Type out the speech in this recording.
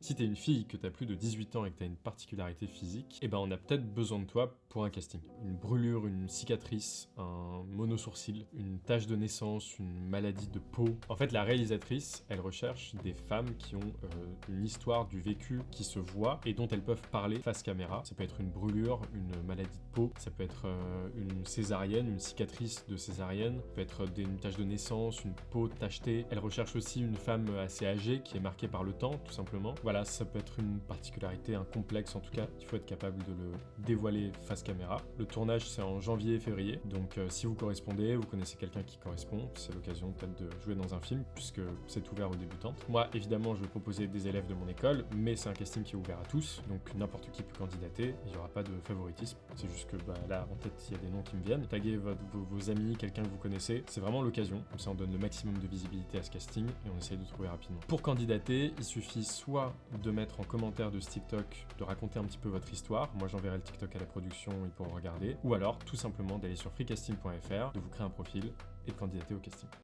Si t'es une fille, que t'as plus de 18 ans et que t'as une particularité physique, eh ben on a peut-être besoin de toi pour un casting. Une brûlure, une cicatrice, un monosourcil, une tache de naissance, une maladie de peau. En fait, la réalisatrice, elle recherche des femmes qui ont une histoire du vécu qui se voit et dont elles peuvent parler face caméra. Ça peut être une brûlure, une maladie de peau, ça peut être une césarienne, une cicatrice de césarienne, ça peut être une tache de naissance, une peau tachetée. Elle recherche aussi une femme assez âgée qui est marquée par le temps, tout simplement. Voilà, ça peut être une particularité, un complexe en tout cas. Il faut être capable de le dévoiler face caméra. Le tournage, c'est en janvier et février. Donc si vous correspondez, vous connaissez quelqu'un qui correspond, c'est l'occasion peut-être de jouer dans un film puisque c'est ouvert aux débutantes. Moi, évidemment, je vais proposer des élèves de mon école, mais c'est un casting qui est ouvert à tous. Donc n'importe qui peut candidater. Il n'y aura pas de favoritisme. C'est juste que là, en tête, il y a des noms qui me viennent. Taguez vos amis, quelqu'un que vous connaissez. C'est vraiment l'occasion. Comme ça, on donne le maximum de visibilité à ce casting et on essaye de trouver rapidement. Pour candidater, il suffit soit de mettre en commentaire de ce TikTok, de raconter un petit peu votre histoire. Moi, j'enverrai le TikTok à la production, ils pourront regarder. Ou alors, tout simplement, d'aller sur freecasting.fr, de vous créer un profil et de candidater au casting.